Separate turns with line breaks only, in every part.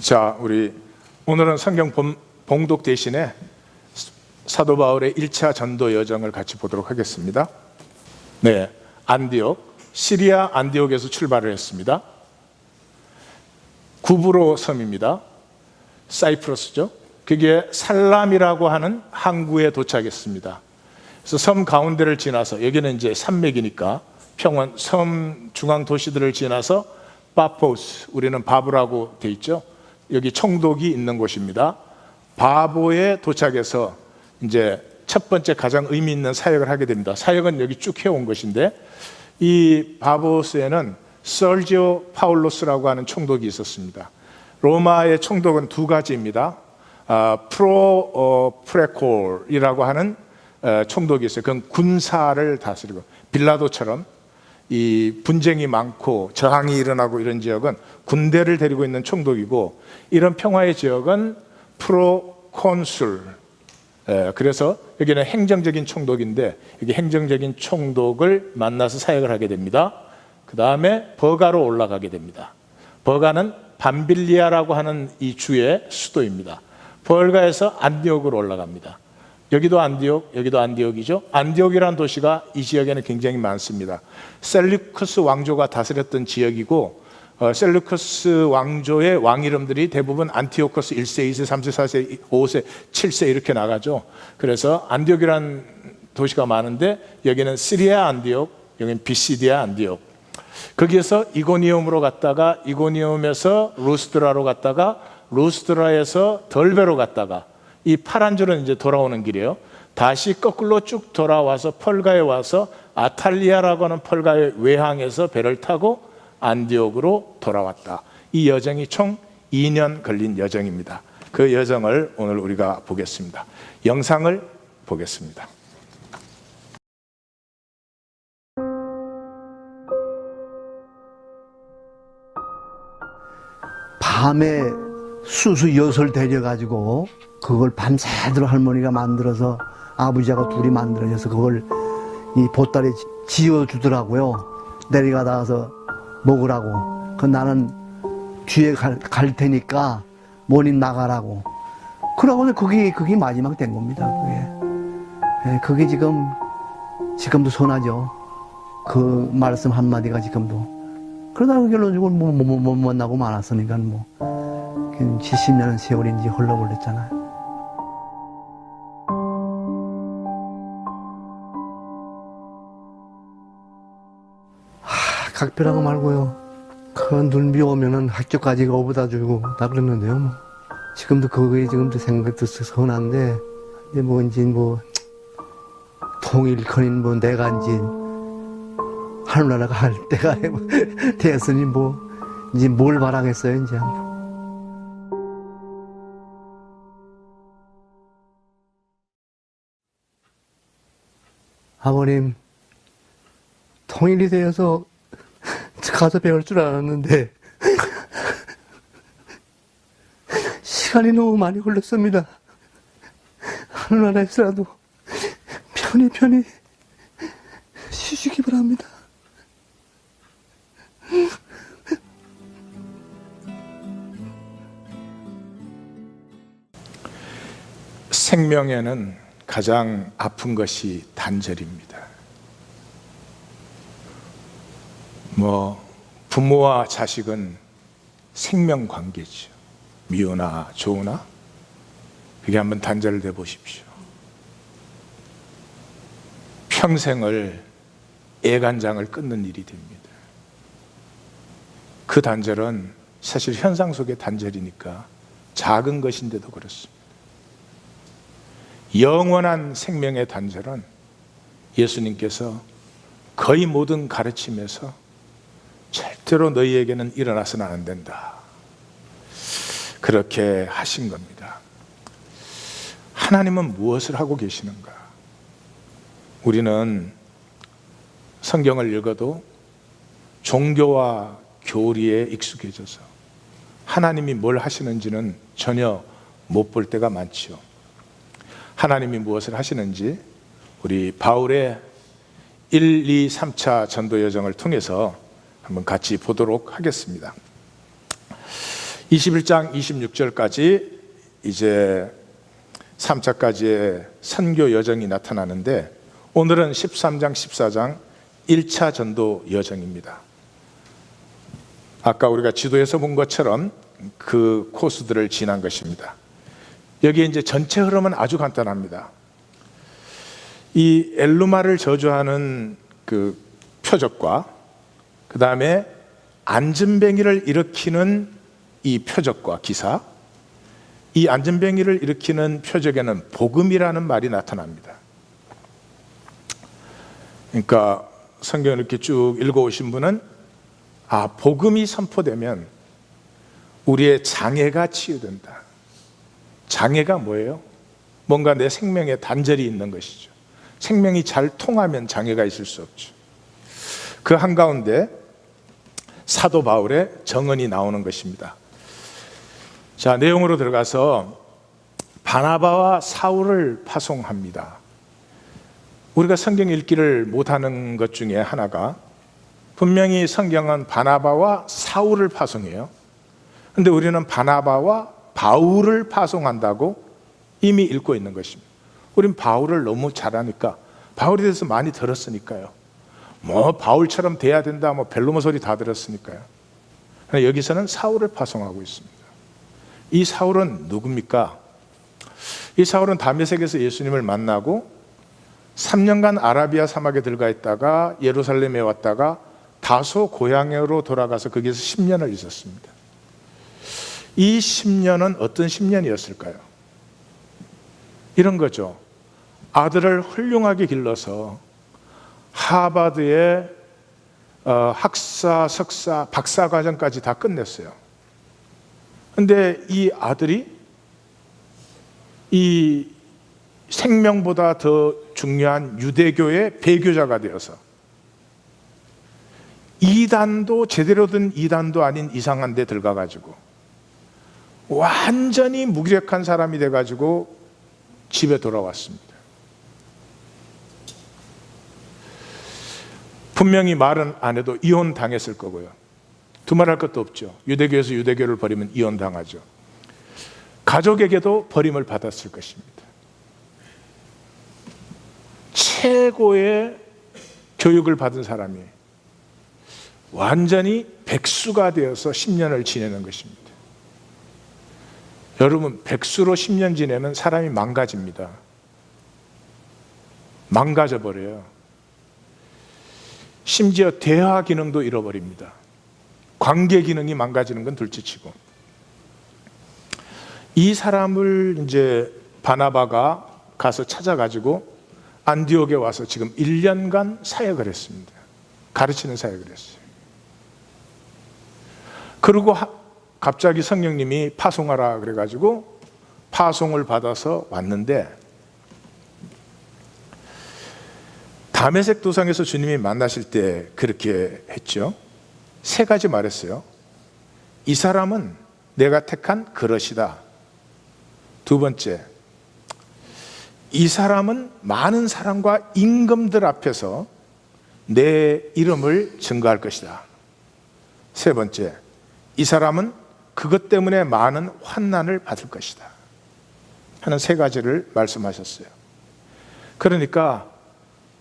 자, 우리 오늘은 성경 봉독 대신에 사도 바울의 1차 전도 여정을 같이 보도록 하겠습니다. 네, 안디옥, 시리아 안디옥에서 출발을 했습니다. 구브로 섬입니다. 사이프러스죠. 그게 살람이라고 하는 항구에 도착했습니다. 그래서 섬 가운데를 지나서, 여기는 이제 산맥이니까 평원 섬 중앙 도시들을 지나서 바포스, 우리는 바보라고 돼 있죠. 여기 총독이 있는 곳입니다. 바보에 도착해서 이제 첫 번째 가장 의미 있는 사역을 하게 됩니다. 사역은 여기 쭉 해온 것인데, 이 바보스에는 설지오 파울로스라고 하는 총독이 있었습니다. 로마의 총독은 두 가지입니다. 프레콜이라고 하는 총독이 있어요. 그건 군사를 다스리고, 빌라도처럼 이 분쟁이 많고 저항이 일어나고 이런 지역은 군대를 데리고 있는 총독이고, 이런 평화의 지역은 프로콘술. 그래서 여기는 행정적인 총독인데, 여기 행정적인 총독을 만나서 사역을 하게 됩니다. 그 다음에 버가로 올라가게 됩니다. 버가는 밤빌리아라고 하는 이 주의 수도입니다. 버가에서 안디옥으로 올라갑니다. 여기도 안디옥, 여기도 안디옥이죠. 안디옥이라는 도시가 이 지역에는 굉장히 많습니다. 셀루쿠스 왕조가 다스렸던 지역이고, 셀루쿠스 왕조의 왕 이름들이 대부분 안티오코스 1세, 2세, 3세, 4세, 5세, 7세 이렇게 나가죠. 그래서 안디옥이라는 도시가 많은데, 여기는 시리아 안디옥, 여기는 비시디아 안디옥. 거기에서 이고니움으로 갔다가, 이고니움에서 루스드라로 갔다가, 루스드라에서 덜베로 갔다가, 이 파란 줄은 이제 돌아오는 길이에요. 다시 거꾸로 쭉 돌아와서 펄가에 와서 아탈리아라고 하는 펄가의 외항에서 배를 타고 안디옥으로 돌아왔다. 이 여정이 총 2년 걸린 여정입니다. 그 여정을 오늘 우리가 보겠습니다. 영상을 보겠습니다.
밤에 수수 엿을 데려가지고 그걸 밤새도록 할머니가 만들어서, 아버지하고 둘이 만들어져서 그걸 이 보따리에 지어주더라고요. 내려가다가서 먹으라고. 그 나는 뒤에 갈 테니까 모님 나가라고. 그러고는 그게 마지막 된 겁니다. 그게 지금도 선하죠. 그 말씀 한마디가 지금도. 그러다가 결론적으로 못 만나고 말았으니까 70년 세월인지 흘러버렸잖아요. 각별하고 말고요. 그 눈비 오면은 학교까지 오보다 주고 다 그랬는데요. 지금도 그게 지금도 생각도 선한데, 이제 통일컨인 내간지 하늘나라가 할 때가 되었으니 이제 뭘 바라겠어요, 이제. 아버님, 통일이 되어서 가서 배울 줄 알았는데 시간이 너무 많이 흘렀습니다. 하늘나라에서라도 편히 쉬시기 바랍니다.
생명에는 가장 아픈 것이 단절입니다. 부모와 자식은 생명 관계죠. 미우나 좋으나 그게 한번 단절돼 보십시오. 평생을 애간장을 끊는 일이 됩니다. 그 단절은 사실 현상 속의 단절이니까 작은 것인데도 그렇습니다. 영원한 생명의 단절은 예수님께서 거의 모든 가르침에서 절대로 너희에게는 일어나서는 안 된다, 그렇게 하신 겁니다. 하나님은 무엇을 하고 계시는가? 우리는 성경을 읽어도 종교와 교리에 익숙해져서 하나님이 뭘 하시는지는 전혀 못 볼 때가 많지요. 하나님이 무엇을 하시는지 우리 바울의 1, 2, 3차 전도 여정을 통해서 한번 같이 보도록 하겠습니다. 21장 26절까지 이제 3차까지의 선교 여정이 나타나는데, 오늘은 13장 14장 1차 전도 여정입니다. 아까 우리가 지도에서 본 것처럼 그 코스들을 지난 것입니다. 여기 이제 전체 흐름은 아주 간단합니다. 이 엘루마를 저주하는 그 표적과 그 다음에 안전뱅이를 일으키는 이 표적과 기사, 이 안전뱅이를 일으키는 표적에는 복음이라는 말이 나타납니다. 그러니까 성경을 이렇게 쭉 읽어오신 분은 복음이 선포되면 우리의 장애가 치유된다. 장애가 뭐예요? 뭔가 내 생명에 단절이 있는 것이죠. 생명이 잘 통하면 장애가 있을 수 없죠. 그 한가운데 사도 바울의 정언이 나오는 것입니다. 자, 내용으로 들어가서 바나바와 사울을 파송합니다. 우리가 성경 읽기를 못하는 것 중에 하나가, 분명히 성경은 바나바와 사울을 파송해요. 그런데 우리는 바나바와 바울을 파송한다고 이미 읽고 있는 것입니다. 우린 바울을 너무 잘하니까, 바울에 대해서 많이 들었으니까요. 뭐 바울처럼 돼야 된다, 뭐 벨로모 소리 다 들었으니까요. 그런데 여기서는 사울을 파송하고 있습니다. 이 사울은 누굽니까? 이 사울은 다메섹에서 예수님을 만나고 3년간 아라비아 사막에 들어가 있다가 예루살렘에 왔다가 다소 고향으로 돌아가서 거기서 10년을 있었습니다. 이 10년은 어떤 10년이었을까요? 이런 거죠. 아들을 훌륭하게 길러서 하버드의 학사, 석사, 박사 과정까지 다 끝냈어요. 그런데 이 아들이 이 생명보다 더 중요한 유대교의 배교자가 되어서 이단도 제대로 된 이단도 아닌 이상한 데 들어가가지고 완전히 무기력한 사람이 돼가지고 집에 돌아왔습니다. 분명히 말은 안 해도 이혼 당했을 거고요. 두말할 것도 없죠. 유대교에서 유대교를 버리면 이혼 당하죠. 가족에게도 버림을 받았을 것입니다. 최고의 교육을 받은 사람이 완전히 백수가 되어서 10년을 지내는 것입니다. 여러분, 백수로 10년 지내면 사람이 망가집니다. 망가져 버려요. 심지어 대화 기능도 잃어버립니다. 관계 기능이 망가지는 건 둘째치고, 이 사람을 이제 바나바가 가서 찾아가지고 안디옥에 와서 지금 1년간 사역을 했습니다. 가르치는 사역을 했어요. 그리고 갑자기 성령님이 파송하라 그래가지고 파송을 받아서 왔는데, 다메섹 도상에서 주님이 만나실 때 그렇게 했죠. 세 가지 말했어요. 이 사람은 내가 택한 그릇이다. 두 번째, 이 사람은 많은 사람과 임금들 앞에서 내 이름을 증거할 것이다. 세 번째, 이 사람은 그것 때문에 많은 환난을 받을 것이다 하는 세 가지를 말씀하셨어요. 그러니까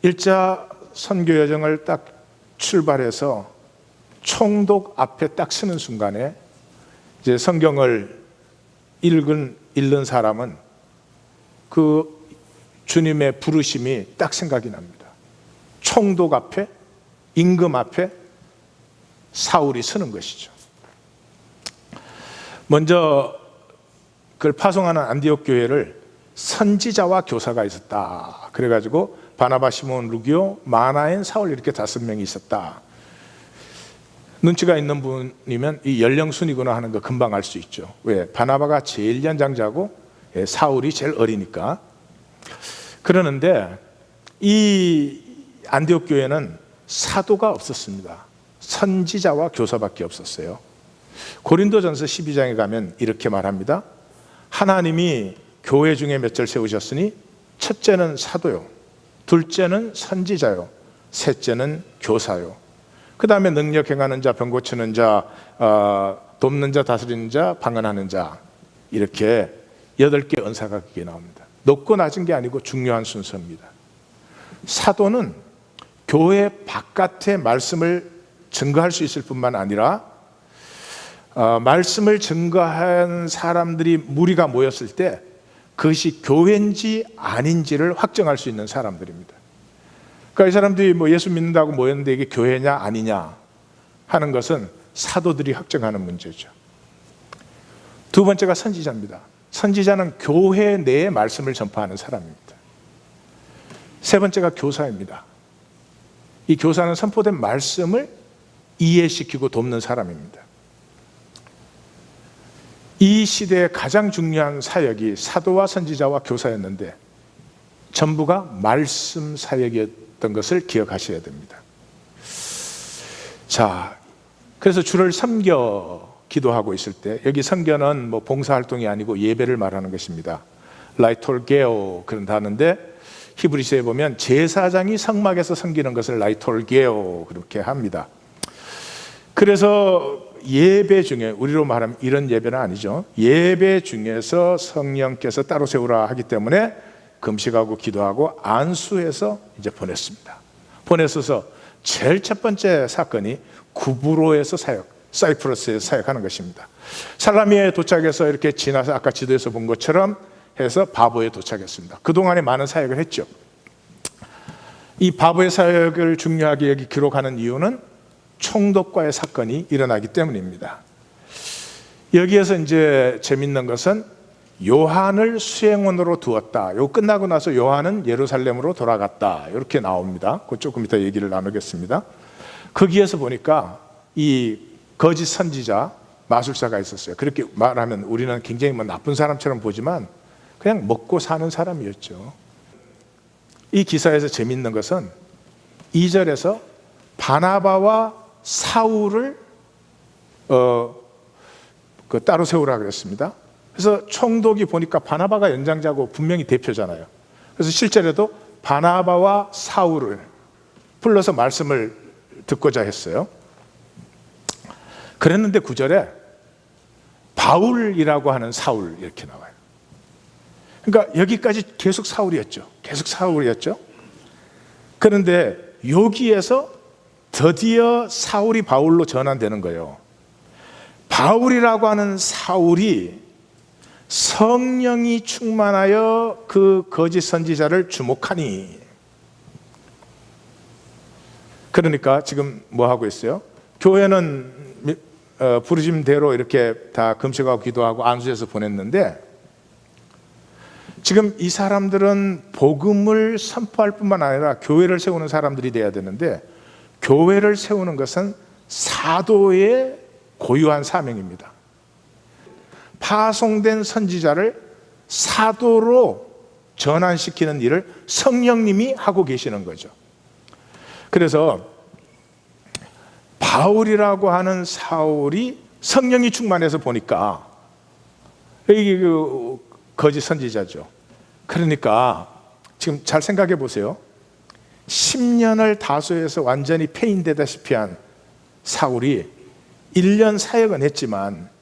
1차 선교 여정을 딱 출발해서 총독 앞에 딱 서는 순간에 이제 성경을 읽는 사람은 그 주님의 부르심이 딱 생각이 납니다. 총독 앞에, 임금 앞에 사울이 서는 것이죠. 먼저 그걸 파송하는 안디옥 교회를 선지자와 교사가 있었다. 그래가지고 바나바, 시몬, 루기오, 마나엔, 사울 이렇게 5명이 있었다. 눈치가 있는 분이면 이 연령순이구나 하는 거 금방 알 수 있죠. 왜? 바나바가 제일 연장자고 사울이 제일 어리니까. 그러는데 이 안디옥 교회는 사도가 없었습니다. 선지자와 교사밖에 없었어요. 고린도전서 12장에 가면 이렇게 말합니다. 하나님이 교회 중에 몇 절 세우셨으니 첫째는 사도요, 둘째는 선지자요, 셋째는 교사요. 그 다음에 능력 행하는 자, 병 고치는 자, 돕는 자, 다스리는 자, 방언하는 자, 이렇게 8개 은사가 그게 나옵니다. 높고 낮은 게 아니고 중요한 순서입니다. 사도는 교회 바깥에 말씀을 증거할 수 있을 뿐만 아니라 말씀을 증거한 사람들이 무리가 모였을 때 그것이 교회인지 아닌지를 확정할 수 있는 사람들입니다. 그러니까 이 사람들이 뭐 예수 믿는다고 모였는데 이게 교회냐 아니냐 하는 것은 사도들이 확정하는 문제죠. 두 번째가 선지자입니다. 선지자는 교회 내의 말씀을 전파하는 사람입니다. 세 번째가 교사입니다. 이 교사는 선포된 말씀을 이해시키고 돕는 사람입니다. 이 시대의 가장 중요한 사역이 사도와 선지자와 교사였는데 전부가 말씀 사역이었던 것을 기억하셔야 됩니다. 자, 그래서 주를 섬겨 기도하고 있을 때, 여기 섬겨는 뭐 봉사활동이 아니고 예배를 말하는 것입니다. 라이톨게오 그런다는데 히브리서에 보면 제사장이 성막에서 섬기는 것을 라이톨게오 그렇게 합니다. 그래서 예배 중에, 우리로 말하면 이런 예배는 아니죠. 예배 중에서 성령께서 따로 세우라 하기 때문에 금식하고 기도하고 안수해서 이제 보냈습니다. 보냈어서 제일 첫 번째 사건이 구브로에서 사이프러스에서 사역하는 것입니다. 살라미에 도착해서 이렇게 지나서 아까 지도에서 본 것처럼 해서 바보에 도착했습니다. 그동안에 많은 사역을 했죠. 이 바보의 사역을 중요하게 여기 기록하는 이유는 총독과의 사건이 일어나기 때문입니다. 여기에서 이제 재밌는 것은 요한을 수행원으로 두었다. 요 끝나고 나서 요한은 예루살렘으로 돌아갔다. 이렇게 나옵니다. 그 조금 이따 얘기를 나누겠습니다. 거기에서 보니까 이 거짓 선지자 마술사가 있었어요. 그렇게 말하면 우리는 굉장히 뭐 나쁜 사람처럼 보지만 그냥 먹고 사는 사람이었죠. 이 기사에서 재밌는 것은 2절에서 바나바와 사울을 따로 세우라 그랬습니다. 그래서 총독이 보니까 바나바가 연장자고 분명히 대표잖아요. 그래서 실제로도 바나바와 사울을 불러서 말씀을 듣고자 했어요. 그랬는데 9절에 바울이라고 하는 사울 이렇게 나와요. 그러니까 여기까지 계속 사울이었죠. 계속 사울이었죠. 그런데 여기에서 드디어 사울이 바울로 전환되는 거예요. 바울이라고 하는 사울이 성령이 충만하여 그 거짓 선지자를 주목하니, 그러니까 지금 뭐 하고 있어요? 교회는 부르심대로 이렇게 다 금식하고 기도하고 안수해서 보냈는데 지금 이 사람들은 복음을 선포할 뿐만 아니라 교회를 세우는 사람들이 돼야 되는데 교회를 세우는 것은 사도의 고유한 사명입니다. 파송된 선지자를 사도로 전환시키는 일을 성령님이 하고 계시는 거죠. 그래서 바울이라고 하는 사울이 성령이 충만해서 보니까 이게 그 거짓 선지자죠. 그러니까 지금 잘 생각해 보세요. 10년을 다소해서 완전히 폐인되다시피 한 사울이 1년 사역은 했지만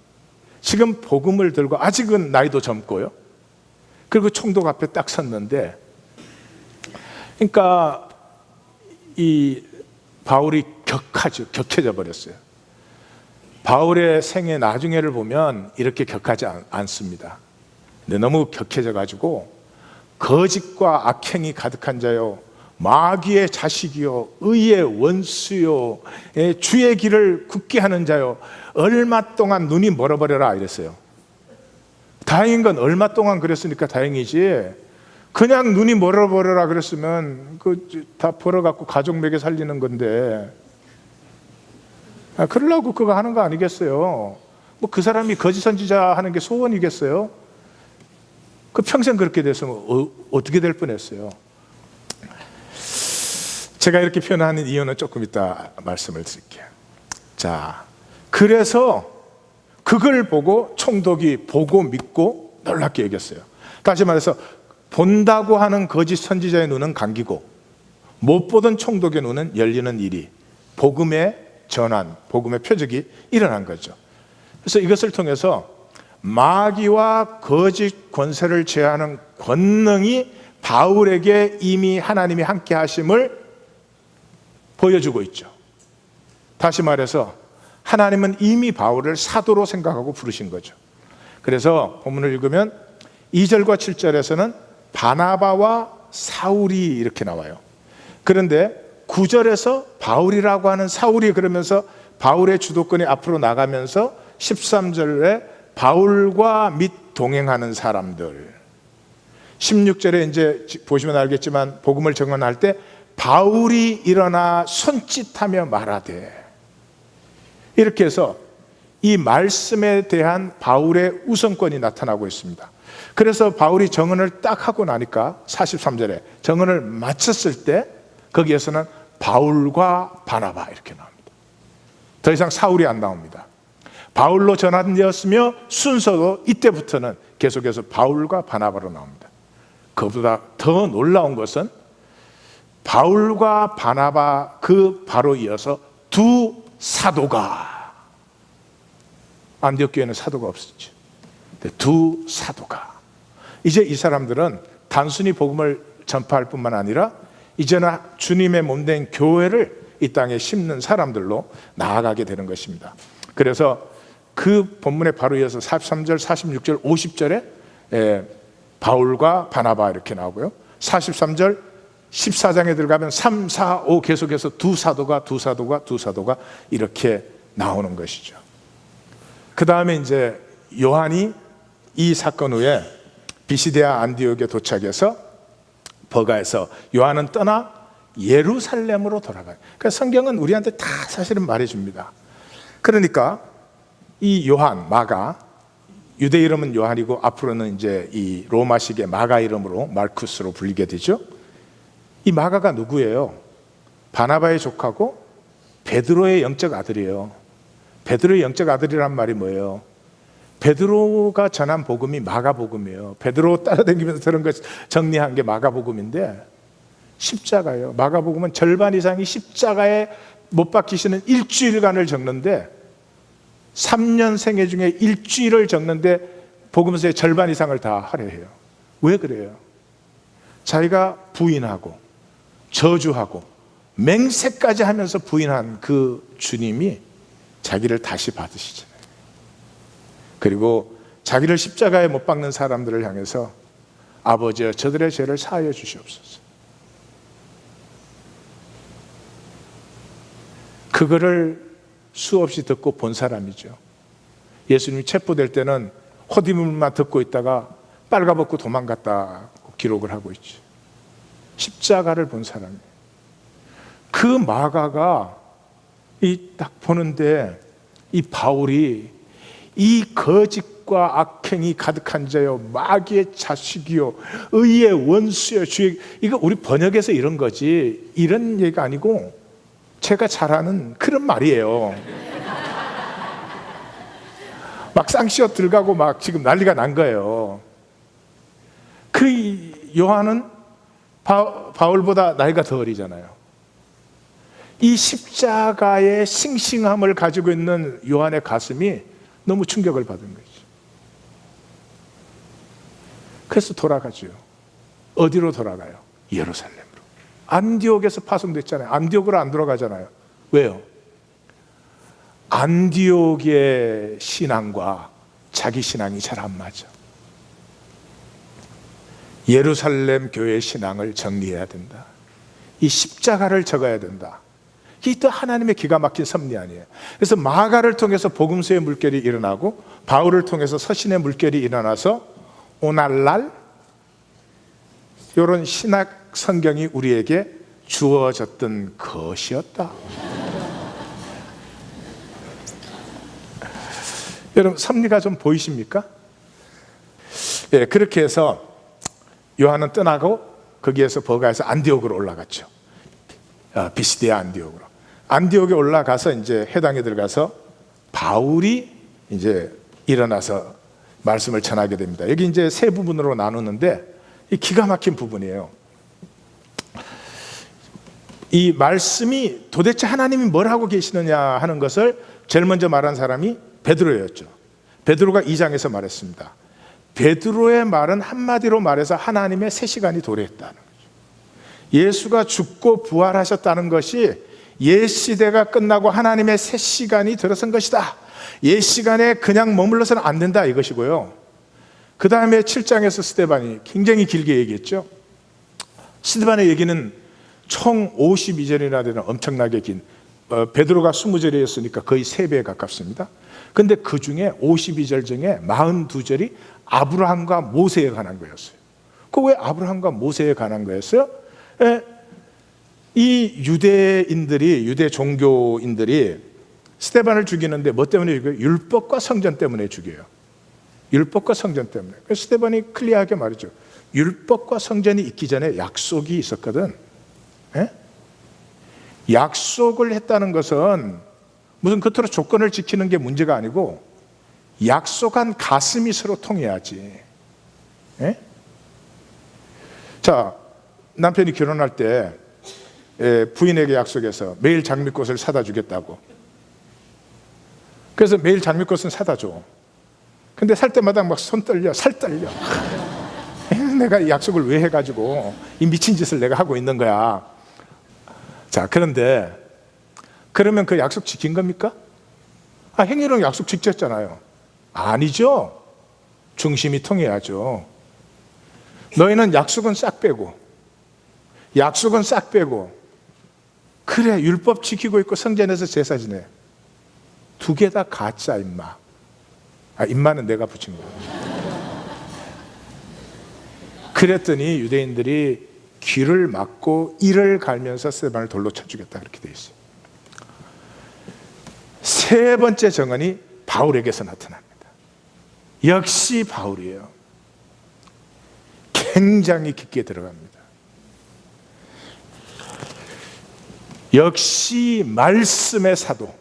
지금 복음을 들고 아직은 나이도 젊고요. 그리고 총독 앞에 딱 섰는데, 그러니까 이 바울이 격해져 버렸어요. 바울의 생애 나중에를 보면 이렇게 격하지 않습니다. 근데 너무 격해져 가지고 거짓과 악행이 가득한 자요, 마귀의 자식이요, 의의 원수요, 주의 길을 굳게 하는 자요, 얼마 동안 눈이 멀어버려라 이랬어요. 다행인 건 얼마 동안 그랬으니까 다행이지, 그냥 눈이 멀어버려라 그랬으면 그 다 벌어갖고 가족 먹여 살리는 건데, 그러려고 그거 하는 거 아니겠어요? 뭐 그 사람이 거짓 선지자 하는 게 소원이겠어요? 그 평생 그렇게 됐으면 어떻게 될 뻔했어요. 제가 이렇게 표현하는 이유는 조금 이따 말씀을 드릴게요. 자, 그래서 그걸 보고 총독이 보고 믿고 놀랍게 여겼어요. 다시 말해서 본다고 하는 거짓 선지자의 눈은 감기고 못 보던 총독의 눈은 열리는 일이, 복음의 전환, 복음의 표적이 일어난 거죠. 그래서 이것을 통해서 마귀와 거짓 권세를 제하는 권능이 바울에게 이미 하나님이 함께 하심을 보여주고 있죠. 다시 말해서 하나님은 이미 바울을 사도로 생각하고 부르신 거죠. 그래서 본문을 읽으면 2절과 7절에서는 바나바와 사울이 이렇게 나와요. 그런데 9절에서 바울이라고 하는 사울이 그러면서 바울의 주도권이 앞으로 나가면서 13절에 바울과 및 동행하는 사람들, 16절에 이제 보시면 알겠지만 복음을 증언할 때 바울이 일어나 손짓하며 말하되, 이렇게 해서 이 말씀에 대한 바울의 우선권이 나타나고 있습니다. 그래서 바울이 정언을 딱 하고 나니까 43절에 정언을 마쳤을 때 거기에서는 바울과 바나바 이렇게 나옵니다. 더 이상 사울이 안 나옵니다. 바울로 전환되었으며 순서도 이때부터는 계속해서 바울과 바나바로 나옵니다. 그보다 더 놀라운 것은 바울과 바나바 그 바로 이어서 두 사도가, 안디옥 교회는 사도가 없었죠. 두 사도가, 이제 이 사람들은 단순히 복음을 전파할 뿐만 아니라 이제는 주님의 몸된 교회를 이 땅에 심는 사람들로 나아가게 되는 것입니다. 그래서 그 본문에 바로 이어서 43절, 46절, 50절에 바울과 바나바 이렇게 나오고요. 43절 14장에 들어가면 3, 4, 5 계속해서 두 사도가 이렇게 나오는 것이죠. 그 다음에 이제 요한이 이 사건 후에 비시디아 안디옥에 도착해서 버가에서 요한은 떠나 예루살렘으로 돌아가요. 그러니까 성경은 우리한테 다 사실은 말해줍니다. 그러니까 이 요한, 마가, 유대 이름은 요한이고 앞으로는 이제 이 로마식의 마가 이름으로 마르쿠스로 불리게 되죠. 이 마가가 누구예요? 바나바의 조카고 베드로의 영적 아들이에요. 베드로의 영적 아들이란 말이 뭐예요? 베드로가 전한 복음이 마가복음이에요. 베드로 따라다니면서 들은 것 정리한 게 마가복음인데 십자가예요. 마가복음은 절반 이상이 십자가에 못 박히시는 일주일간을 적는데 3년 생애 중에 일주일을 적는데 복음서의 절반 이상을 다 할애해요. 왜 그래요? 자기가 부인하고 저주하고 맹세까지 하면서 부인한 그 주님이 자기를 다시 받으시잖아요. 그리고 자기를 십자가에 못 박는 사람들을 향해서 아버지여 저들의 죄를 사하여 주시옵소서. 그거를 수없이 듣고 본 사람이죠. 예수님이 체포될 때는 호디물만 듣고 있다가 빨가벗고 도망갔다고 기록을 하고 있죠. 십자가를 본 사람이에요. 그 마가가 이 딱 보는데 이 바울이 이 거짓과 악행이 가득한 자요 마귀의 자식이요 의의 원수요 주의, 이거 우리 번역에서 이런 거지 이런 얘기가 아니고 제가 잘 아는 그런 말이에요. 막 쌍시어 들어가고 막 지금 난리가 난 거예요. 그 요한은 바울보다 나이가 더 어리잖아요. 이 십자가의 싱싱함을 가지고 있는 요한의 가슴이 너무 충격을 받은 거죠. 그래서 돌아가죠. 어디로 돌아가요? 예루살렘으로. 안디옥에서 파송됐잖아요. 안디옥으로 안 돌아가잖아요. 왜요? 안디옥의 신앙과 자기 신앙이 잘 안 맞아. 예루살렘 교회 신앙을 정리해야 된다. 이 십자가를 적어야 된다. 이게 또 하나님의 기가 막힌 섭리 아니에요. 그래서 마가를 통해서 복음서의 물결이 일어나고 바울을 통해서 서신의 물결이 일어나서 오늘날 이런 신학 성경이 우리에게 주어졌던 것이었다. 여러분 섭리가 좀 보이십니까? 예, 그렇게 해서 요한은 떠나고 거기에서 버가에서 안디옥으로 올라갔죠. 비시디아 안디옥으로. 안디옥에 올라가서 이제 회당에 들어가서 바울이 이제 일어나서 말씀을 전하게 됩니다. 여기 이제 세 부분으로 나누는데 이 기가 막힌 부분이에요. 이 말씀이 도대체 하나님이 뭘 하고 계시느냐 하는 것을 제일 먼저 말한 사람이 베드로였죠. 베드로가 2장에서 말했습니다. 베드로의 말은 한마디로 말해서 하나님의 새 시간이 도래했다는 거죠. 예수가 죽고 부활하셨다는 것이 옛 시대가 끝나고 하나님의 새 시간이 들어선 것이다. 옛 시간에 그냥 머물러서는 안 된다 이것이고요. 그 다음에 7장에서 스데반이 굉장히 길게 얘기했죠. 스데반의 얘기는 총 52절이나 되는 엄청나게 긴, 베드로가 20절이었으니까 거의 3배에 가깝습니다. 근데 그 중에 52절 중에 42절이 아브라함과 모세에 관한 거였어요. 그 왜 아브라함과 모세에 관한 거였어요? 이 유대 종교인들이 스데반을 죽이는데 뭐 때문에 죽여요? 율법과 성전 때문에 죽여요. 율법과 성전 때문에. 그래서 스데반이 클리어하게 말이죠. 율법과 성전이 있기 전에 약속이 있었거든. 약속을 했다는 것은 무슨 겉으로 조건을 지키는 게 문제가 아니고 약속한 가슴이 서로 통해야지. 자, 남편이 결혼할 때 부인에게 약속해서 매일 장미꽃을 사다 주겠다고. 그래서 매일 장미꽃은 사다 줘. 근데 살 때마다 막 손 떨려, 살 떨려. 내가 이 약속을 왜 해가지고 이 미친 짓을 내가 하고 있는 거야. 자, 그런데 그러면 그 약속 지킨 겁니까? 행위로는 약속 지켰잖아요. 아니죠. 중심이 통해야죠. 너희는 약속은 싹 빼고 그래 율법 지키고 있고 성전에서 제사 지내. 두 개 다 가짜 임마. 임마는 내가 붙인 거야. 그랬더니 유대인들이 귀를 막고 이를 갈면서 스데반을 돌로 쳐 죽였다 그렇게 돼 있어요. 세 번째 정언이 바울에게서 나타납니다. 역시 바울이에요. 굉장히 깊게 들어갑니다. 역시 말씀의 사도,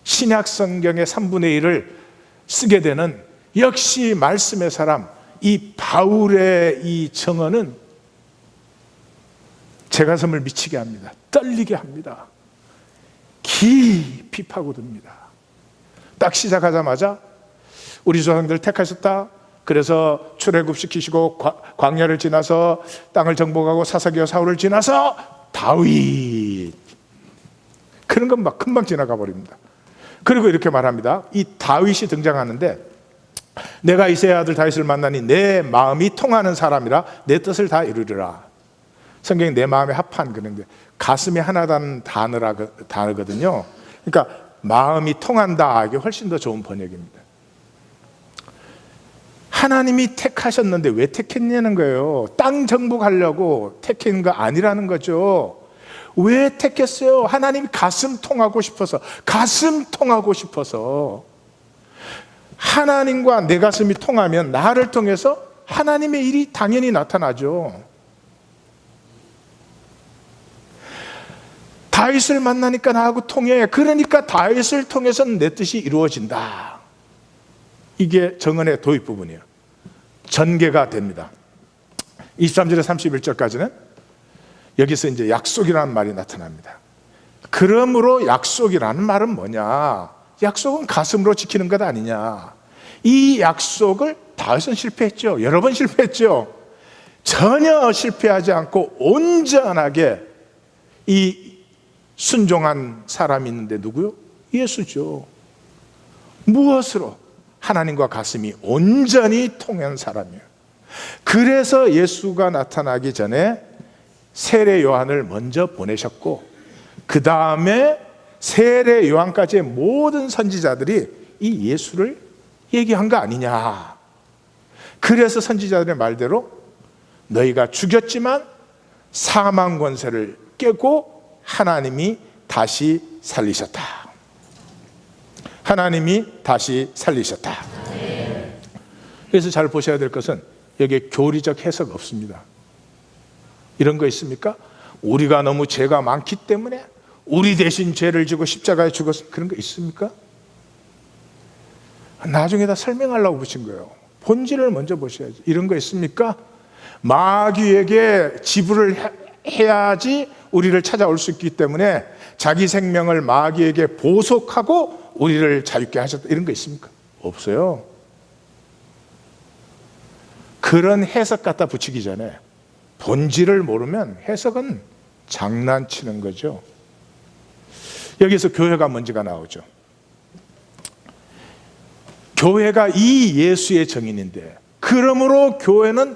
신약 성경의 3분의 1을 쓰게 되는 역시 말씀의 사람, 이 바울의 이 정언은 제 가슴을 미치게 합니다. 떨리게 합니다. 깊이 파고듭니다. 딱 시작하자마자 우리 조상들 택하셨다. 그래서 출애굽시키시고 광야를 지나서 땅을 정복하고 사사기와 사울을 지나서 다윗. 그런 건 막 금방 지나가 버립니다. 그리고 이렇게 말합니다. 이 다윗이 등장하는데 내가 이새의 아들 다윗을 만나니 내 마음이 통하는 사람이라 내 뜻을 다 이루리라. 성경이 내 마음에 합한 그런데 가슴이 하나다는 단어거든요. 그러니까 마음이 통한다 이게 훨씬 더 좋은 번역입니다. 하나님이 택하셨는데 왜 택했냐는 거예요. 땅 정복하려고 택한 거 아니라는 거죠. 왜 택했어요? 하나님이 가슴 통하고 싶어서. 하나님과 내 가슴이 통하면 나를 통해서 하나님의 일이 당연히 나타나죠. 다윗을 만나니까 나하고 통해. 그러니까 다윗을 통해서는 내 뜻이 이루어진다. 이게 정언의 도입 부분이에요. 전개가 됩니다. 23절에 31절까지는 여기서 이제 약속이라는 말이 나타납니다. 그러므로 약속이라는 말은 뭐냐? 약속은 가슴으로 지키는 것 아니냐? 이 약속을 다윗은 실패했죠. 여러 번 실패했죠. 전혀 실패하지 않고 온전하게 이 순종한 사람이 있는데 누구요? 예수죠. 무엇으로? 하나님과 가슴이 온전히 통한 사람이에요. 그래서 예수가 나타나기 전에 세례 요한을 먼저 보내셨고 그 다음에 세례 요한까지의 모든 선지자들이 이 예수를 얘기한 거 아니냐. 그래서 선지자들의 말대로 너희가 죽였지만 사망 권세를 깨고 하나님이 다시 살리셨다. 그래서 잘 보셔야 될 것은 여기에 교리적 해석 없습니다. 이런 거 있습니까? 우리가 너무 죄가 많기 때문에 우리 대신 죄를 지고 십자가에 죽었어. 그런 거 있습니까? 나중에 다 설명하려고 붙인 거예요. 본질을 먼저 보셔야죠. 이런 거 있습니까? 마귀에게 지불을 해야지 우리를 찾아올 수 있기 때문에 자기 생명을 마귀에게 보속하고 우리를 자유케 하셨다 이런 거 있습니까? 없어요. 그런 해석 갖다 붙이기 전에 본질을 모르면 해석은 장난치는 거죠. 여기서 교회가 먼저가 나오죠. 교회가 이 예수의 정인인데, 그러므로 교회는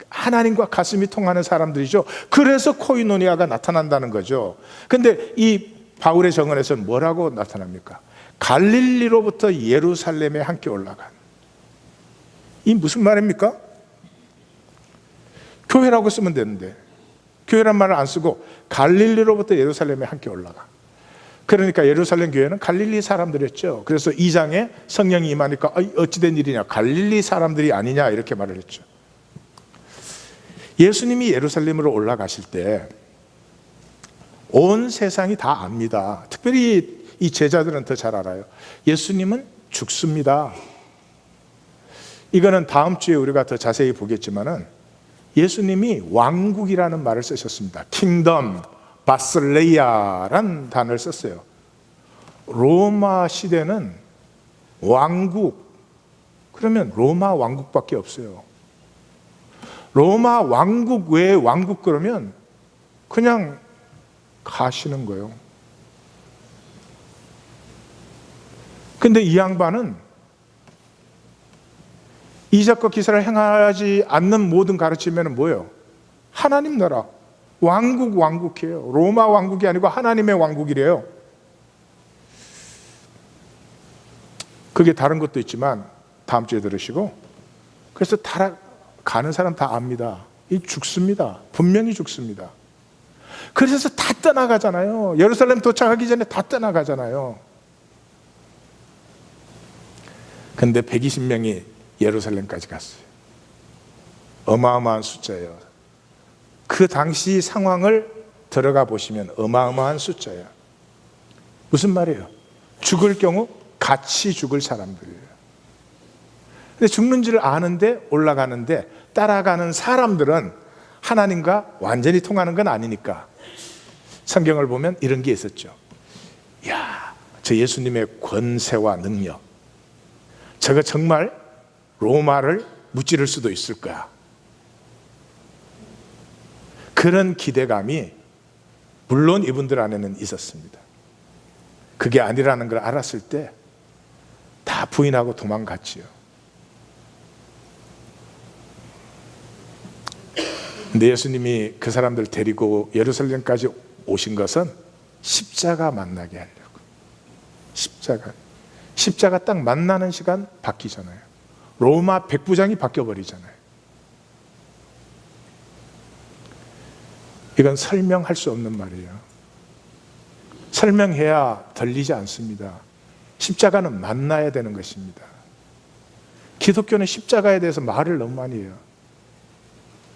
하나님과 가슴이 통하는 사람들이죠. 그래서 코이노니아가 나타난다는 거죠. 근데 이 바울의 정언에서는 뭐라고 나타납니까? 갈릴리로부터 예루살렘에 함께 올라간. 이 무슨 말입니까? 교회라고 쓰면 되는데 교회란 말을 안 쓰고 갈릴리로부터 예루살렘에 함께 올라가. 그러니까 예루살렘 교회는 갈릴리 사람들이었죠. 그래서 2장에 성령이 임하니까 어찌된 일이냐, 갈릴리 사람들이 아니냐 이렇게 말을 했죠. 예수님이 예루살렘으로 올라가실 때 온 세상이 다 압니다. 특별히 이 제자들은 더 잘 알아요. 예수님은 죽습니다. 이거는 다음 주에 우리가 더 자세히 보겠지만은 예수님이 왕국이라는 말을 쓰셨습니다. 킹덤, 바슬레이아란 단어를 썼어요. 로마 시대는 왕국, 그러면 로마 왕국밖에 없어요. 로마 왕국 외에 왕국 그러면 그냥 가시는 거예요. 근데 이 양반은 이적과 기사를 행하지 않는 모든 가르침에는 뭐예요? 하나님 나라, 왕국이에요. 로마 왕국이 아니고 하나님의 왕국이래요. 그게 다른 것도 있지만 다음 주에 들으시고, 그래서 가는 사람 다 압니다. 이 죽습니다. 분명히 죽습니다. 그래서 다 떠나가잖아요. 예루살렘 도착하기 전에 다 떠나가잖아요. 근데 120명이 예루살렘까지 갔어요. 어마어마한 숫자예요. 그 당시 상황을 들어가 보시면 어마어마한 숫자예요. 무슨 말이에요? 죽을 경우 같이 죽을 사람들이에요. 근데 죽는 줄 아는데 올라가는데 따라가는 사람들은 하나님과 완전히 통하는 건 아니니까 성경을 보면 이런 게 있었죠. 이야, 저 예수님의 권세와 능력, 저거 정말 로마를 무찌를 수도 있을 거야. 그런 기대감이 물론 이분들 안에는 있었습니다. 그게 아니라는 걸 알았을 때 다 부인하고 도망갔지요. 근데 예수님이 그 사람들 데리고 예루살렘까지 오신 것은 십자가 만나게 하려고. 십자가 딱 만나는 시간 바뀌잖아요. 로마 백부장이 바뀌어버리잖아요. 이건 설명할 수 없는 말이에요. 설명해야 들리지 않습니다. 십자가는 만나야 되는 것입니다. 기독교는 십자가에 대해서 말을 너무 많이 해요.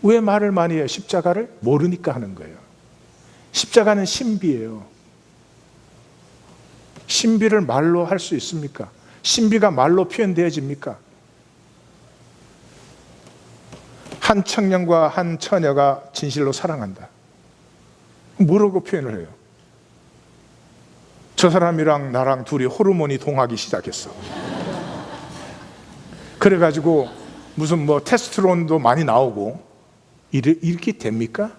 왜 말을 많이 해요? 십자가를 모르니까 하는 거예요. 십자가는 신비예요. 신비를 말로 할 수 있습니까? 신비가 말로 표현되어집니까? 한 청년과 한 처녀가 진실로 사랑한다. 뭐라고 표현을 해요? 저 사람이랑 나랑 둘이 호르몬이 동하기 시작했어. 그래가지고 무슨 뭐 테스토스테론도 많이 나오고 이렇게 됩니까?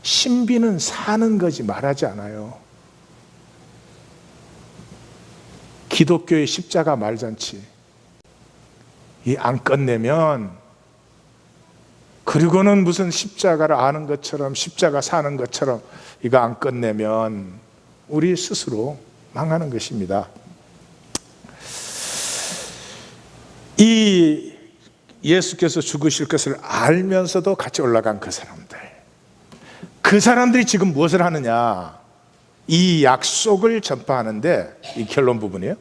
신비는 사는 거지 말하지 않아요. 기독교의 십자가 말잔치 이 안 끝내면, 그리고는 무슨 십자가를 아는 것처럼 십자가 사는 것처럼 이거 안 끝내면 우리 스스로 망하는 것입니다. 이 예수께서 죽으실 것을 알면서도 같이 올라간 그 사람들이 지금 무엇을 하느냐, 이 약속을 전파하는데, 이 결론 부분이에요.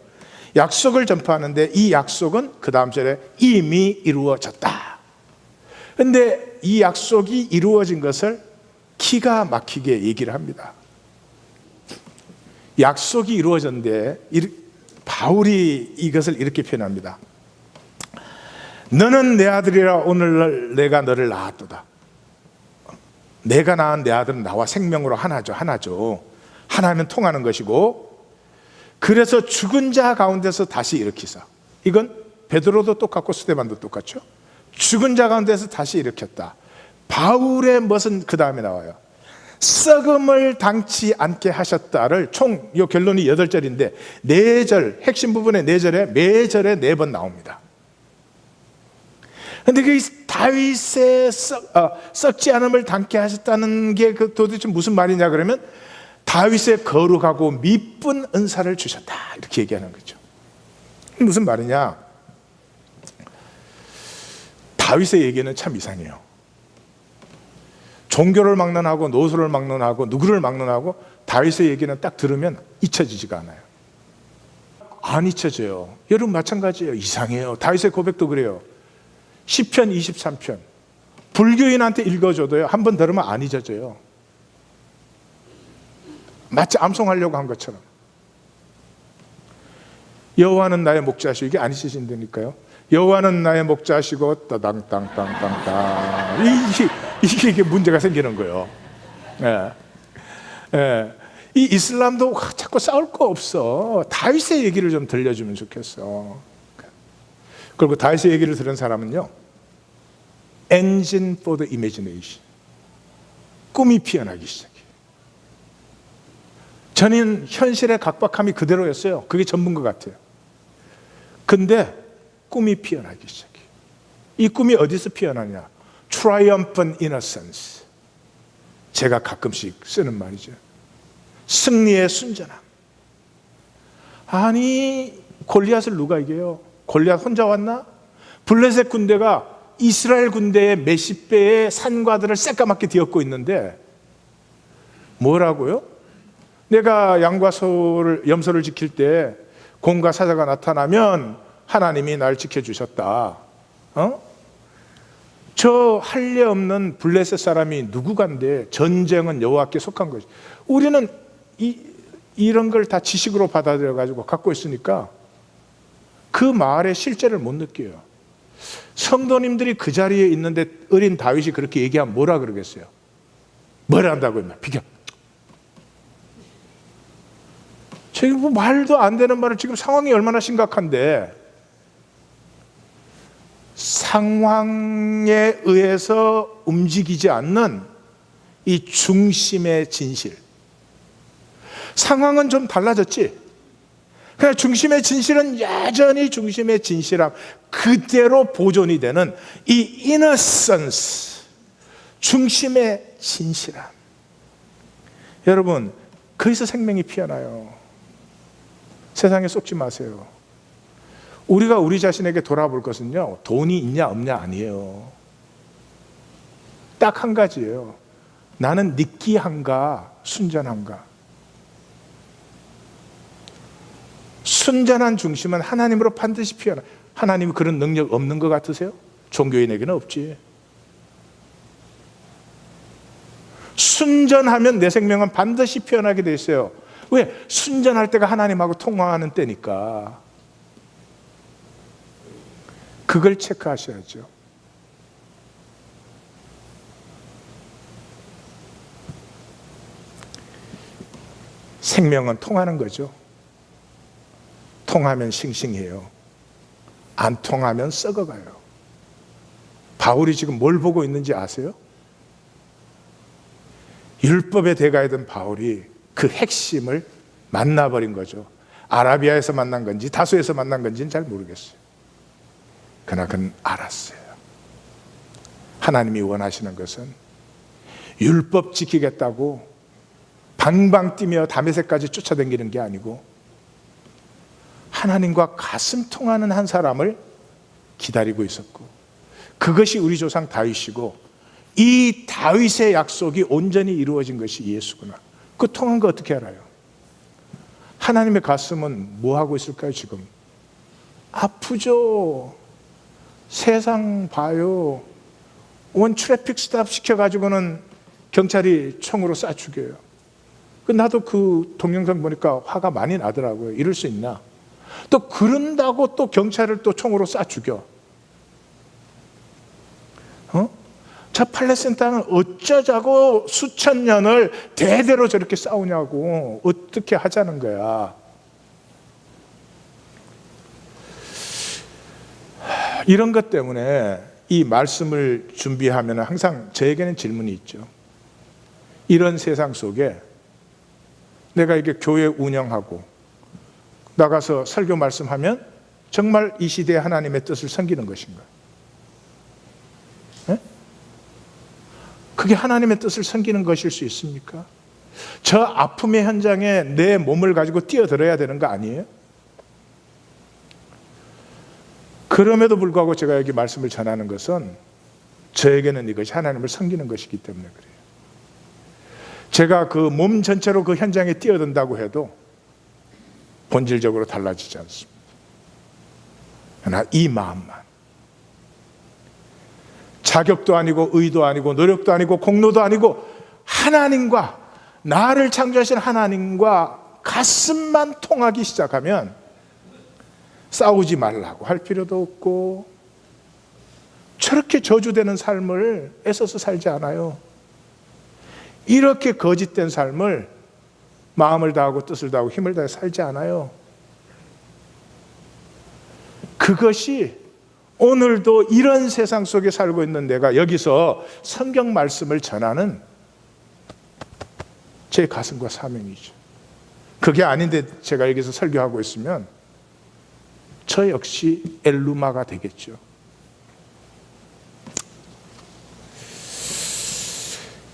약속을 전파하는데 이 약속은 그 다음 절에 이미 이루어졌다. 그런데 이 약속이 이루어진 것을 기가 막히게 얘기를 합니다. 약속이 이루어졌는데 바울이 이것을 이렇게 표현합니다. 너는 내 아들이라 오늘 내가 너를 낳았도다. 내가 낳은 내 아들은 나와 생명으로 하나죠. 하나면 통하는 것이고, 그래서 죽은 자 가운데서 다시 일으키사. 이건 베드로도 똑같고 스데반도 똑같죠. 죽은 자 가운데서 다시 일으켰다. 바울의 멋은 그 다음에 나와요. 썩음을 당치 않게 하셨다를 총 요 결론이 8절인데 4절, 핵심 부분의 4절에 매절에 4번 나옵니다. 근데 그 다윗의 썩지 않음을 당케 하셨다는 게 그 도대체 무슨 말이냐 그러면 다윗의 거룩하고 미쁜 은사를 주셨다 이렇게 얘기하는 거죠. 무슨 말이냐? 다윗의 얘기는 참 이상해요. 종교를 막론하고 노소를 막론하고 누구를 막론하고 다윗의 얘기는 딱 들으면 잊혀지지가 않아요. 안 잊혀져요. 여러분 마찬가지예요. 이상해요. 다윗의 고백도 그래요. 시편 23편 불교인한테 읽어줘도요 한 번 들으면 안 잊어져요. 마치 암송하려고 한 것처럼. 여호와는 나의 목자시고 이게 안 잊혀진다니까요. 여호와는 나의 목자시고 따당땅땅땅땅 이게 문제가 생기는 거예요. 예. 예. 이 이슬람도 자꾸 싸울 거 없어. 다윗의 얘기를 좀 들려주면 좋겠어. 그리고 다윗의 얘기를 들은 사람은요 Engine for the imagination. 꿈이 피어나기 시작해요. 저는 현실의 각박함이 그대로였어요. 그게 전부인 것 같아요. 근데 꿈이 피어나기 시작해요. 이 꿈이 어디서 피어나냐? Triumphant innocence. 제가 가끔씩 쓰는 말이죠. 승리의 순전함. 아니 골리앗을 누가 이겨요? 골리앗 혼자 왔나? 블레셋 군대가 이스라엘 군대의 몇십 배의 산과들을 새까맣게 뒤엎고 있는데 뭐라고요? 내가 양과 염소를 지킬 때 곰과 사자가 나타나면 하나님이 날 지켜주셨다. 저 할례 없는 블레셋 사람이 누구간데 전쟁은 여호와께 속한 것이. 우리는 이런 걸 다 지식으로 받아들여 가지고 갖고 있으니까 그 말의 실제를 못 느껴요. 성도님들이 그 자리에 있는데 어린 다윗이 그렇게 얘기하면 뭐라 그러겠어요? 뭐라 한다고요? 비켜. 지금 뭐 말도 안 되는 말을 지금 상황이 얼마나 심각한데 상황에 의해서 움직이지 않는 이 중심의 진실. 상황은 좀 달라졌지. 그냥 중심의 진실은 여전히 중심의 진실함 그대로 보존이 되는 이 innocence, 중심의 진실함. 여러분, 거기서 생명이 피어나요. 세상에 속지 마세요. 우리가 우리 자신에게 돌아볼 것은요, 돈이 있냐 없냐 아니에요. 딱 한 가지예요. 나는 느끼한가 순전한가. 순전한 중심은 하나님으로 반드시 피어나. 하나님이 그런 능력 없는 것 같으세요? 종교인에게는 없지. 순전하면 내 생명은 반드시 피어나게 돼 있어요. 왜? 순전할 때가 하나님하고 통화하는 때니까. 그걸 체크하셔야죠. 생명은 통하는 거죠. 통하면 싱싱해요. 안 통하면 썩어가요. 바울이 지금 뭘 보고 있는지 아세요? 율법의 대가이던 바울이 그 핵심을 만나버린 거죠. 아라비아에서 만난 건지 다소에서 만난 건지는 잘 모르겠어요. 그러나 그는 알았어요. 하나님이 원하시는 것은 율법 지키겠다고 방방 뛰며 다메섹까지 쫓아다니는 게 아니고 하나님과 가슴 통하는 한 사람을 기다리고 있었고, 그것이 우리 조상 다윗이고 이 다윗의 약속이 온전히 이루어진 것이 예수구나. 그 통한 거 어떻게 알아요? 하나님의 가슴은 뭐 하고 있을까요? 지금 아프죠. 세상 봐요. 원 트래픽 스탑 시켜가지고는 경찰이 총으로 쏴 죽여요. 나도 그 동영상 보니까 화가 많이 나더라고요. 이럴 수 있나? 또 그런다고 또 경찰을 또 총으로 쏴 죽여. 저 팔레스타인 땅은 어쩌자고 수천 년을 대대로 저렇게 싸우냐고. 어떻게 하자는 거야. 이런 것 때문에 이 말씀을 준비하면 항상 저에게는 질문이 있죠. 이런 세상 속에 내가 이게 교회 운영하고 나가서 설교 말씀하면 정말 이 시대에 하나님의 뜻을 섬기는 것인가? 네? 그게 하나님의 뜻을 섬기는 것일 수 있습니까? 저 아픔의 현장에 내 몸을 가지고 뛰어들어야 되는 거 아니에요? 그럼에도 불구하고 제가 여기 말씀을 전하는 것은 저에게는 이것이 하나님을 섬기는 것이기 때문에 그래요. 제가 그 몸 전체로 그 현장에 뛰어든다고 해도 본질적으로 달라지지 않습니다. 그러나 이 마음만, 자격도 아니고 의도 아니고 노력도 아니고 공로도 아니고 하나님과, 나를 창조하신 하나님과 가슴만 통하기 시작하면 싸우지 말라고 할 필요도 없고 저렇게 저주되는 삶을 애써서 살지 않아요. 이렇게 거짓된 삶을 마음을 다하고 뜻을 다하고 힘을 다해 살지 않아요. 그것이 오늘도 이런 세상 속에 살고 있는 내가 여기서 성경 말씀을 전하는 제 가슴과 사명이죠. 그게 아닌데 제가 여기서 설교하고 있으면 저 역시 엘루마가 되겠죠.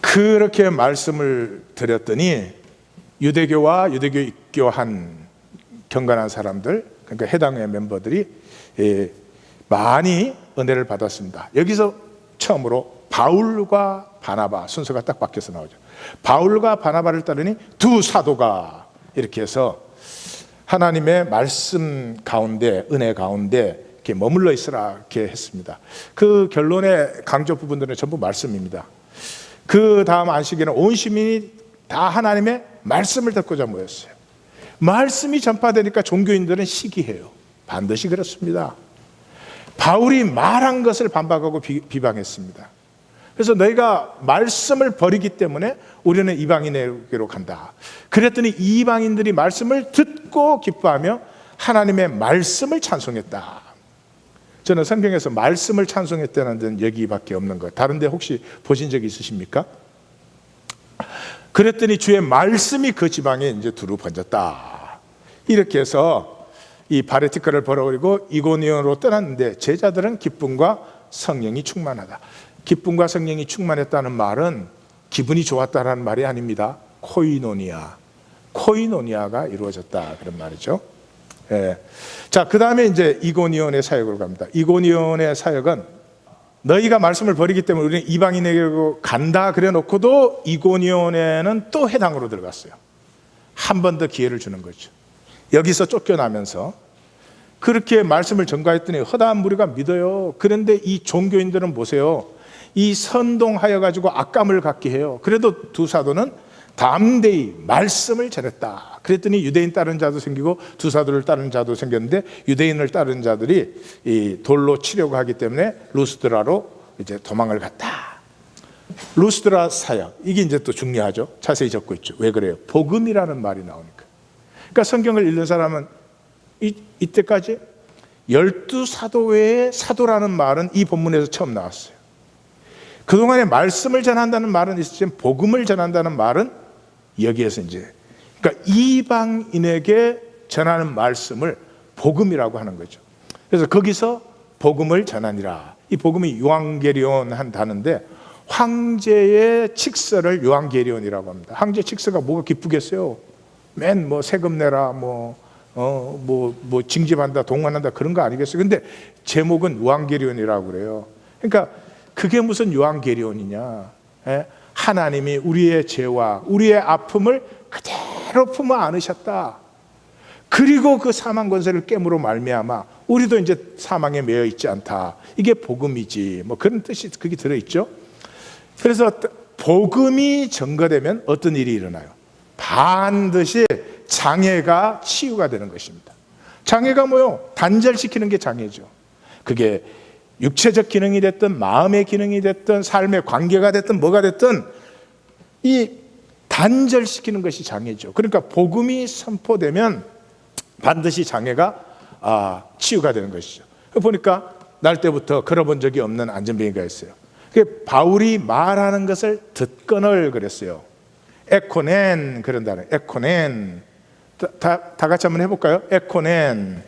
그렇게 말씀을 드렸더니 유대교와 유대교 입교한 경건한 사람들, 그러니까 해당의 멤버들이 많이 은혜를 받았습니다. 여기서 처음으로 바울과 바나바 순서가 딱 바뀌어서 나오죠. 바울과 바나바를 따르니 두 사도가, 이렇게 해서 하나님의 말씀 가운데, 은혜 가운데 이렇게 머물러 있으라 이렇게 했습니다. 그 결론의 강조 부분들은 전부 말씀입니다. 그 다음 안식일은 온 시민이 다 하나님의 말씀을 듣고자 모였어요. 말씀이 전파되니까 종교인들은 시기해요. 반드시 그렇습니다. 바울이 말한 것을 반박하고 비방했습니다. 그래서 너희가 말씀을 버리기 때문에 우리는 이방인에게로 간다. 그랬더니 이방인들이 말씀을 듣고 기뻐하며 하나님의 말씀을 찬송했다. 저는 성경에서 말씀을 찬송했다는 데는 여기밖에 없는 것. 다른 데 혹시 보신 적이 있으십니까? 그랬더니 주의 말씀이 그 지방에 이제 두루 번졌다. 이렇게 해서 이 바레티카를 벌어버리고 이고니온으로 떠났는데 제자들은 기쁨과 성령이 충만하다. 기쁨과 성령이 충만했다는 말은 기분이 좋았다라는 말이 아닙니다. 코이노니아가 이루어졌다, 그런 말이죠. 예. 자, 그 다음에 이제 이고니온의 사역으로 갑니다. 이고니온의 사역은 너희가 말씀을 버리기 때문에 우리는 이방인에게로 간다 그래 놓고도 이고니온에는 또 해당으로 들어갔어요. 한 번 더 기회를 주는 거죠. 여기서 쫓겨나면서 그렇게 말씀을 전가했더니 허다한 무리가 믿어요. 그런데 이 종교인들은 보세요. 이 선동하여 가지고 악감을 갖게 해요. 그래도 두 사도는 담대히 말씀을 전했다. 그랬더니 유대인 따른 자도 생기고 두 사도를 따른 자도 생겼는데 유대인을 따른 자들이 이 돌로 치려고 하기 때문에 루스드라로 이제 도망을 갔다. 루스드라 사역, 이게 이제 또 중요하죠. 자세히 적고 있죠. 왜 그래요? 복음이라는 말이 나오니까. 그러니까 성경을 읽는 사람은 이때까지 12사도 외에 사도라는 말은 이 본문에서 처음 나왔어요. 그동안에 말씀을 전한다는 말은 있었지만 복음을 전한다는 말은 여기에서 이제, 그러니까 이방인에게 전하는 말씀을 복음이라고 하는 거죠. 그래서 거기서 복음을 전하니라. 이 복음이 요한게리온 한 단어인데 황제의 칙서를 요한게리온이라고 합니다. 황제 칙서가 뭐가 기쁘겠어요? 맨 뭐 세금 내라, 뭐 징집한다, 동원한다, 그런 거 아니겠어요? 근데 제목은 요한게리온이라고 그래요. 그러니까 그게 무슨 요한게리온이냐? 예? 하나님이 우리의 죄와 우리의 아픔을 그대로 품어 안으셨다. 그리고 그 사망 권세를 깨므로 말미암아 우리도 이제 사망에 매여 있지 않다. 이게 복음이지. 뭐 그런 뜻이 그게 들어있죠. 그래서 복음이 전거되면 어떤 일이 일어나요? 반드시 장애가 치유가 되는 것입니다. 장애가 뭐요? 단절시키는 게 장애죠. 그게 육체적 기능이 됐든 마음의 기능이 됐든 삶의 관계가 됐든 뭐가 됐든 이 단절시키는 것이 장애죠. 그러니까 복음이 선포되면 반드시 장애가 치유가 되는 것이죠. 보니까 날 때부터 걸어본 적이 없는 안전뱅이가 있어요. 그 바울이 말하는 것을 듣거늘 그랬어요. 에코넨 그런다는 에코넨. 다 같이 한번 해볼까요? 에코넨.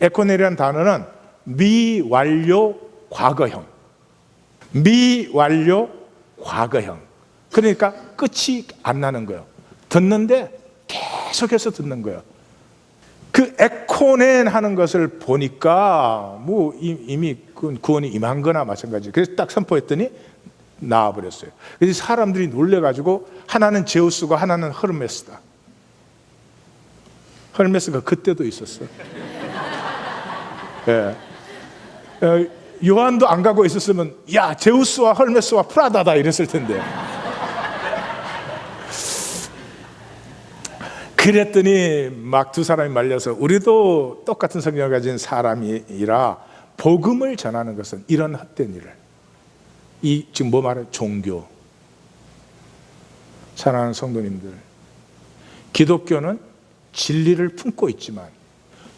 에코넨이라는 단어는 미완료 과거형. 미완료 과거형. 그러니까 끝이 안 나는 거예요. 듣는데 계속해서 듣는 거예요. 그 에코넨 하는 것을 보니까 뭐 이미 구원이 임한 거나 마찬가지. 그래서 딱 선포했더니 나와버렸어요. 그래서 사람들이 놀래가지고 하나는 제우스고 하나는 허르메스다. 허르메스가 그때도 있었어. 예. 요한도 안 가고 있었으면 야 제우스와 허르메스와 프라다다 이랬을 텐데. 그랬더니 막 두 사람이 말려서 우리도 똑같은 성경을 가진 사람이라 복음을 전하는 것은 이런 헛된 일을 이 지금 뭐 말해? 종교. 사랑하는 성도님들, 기독교는 진리를 품고 있지만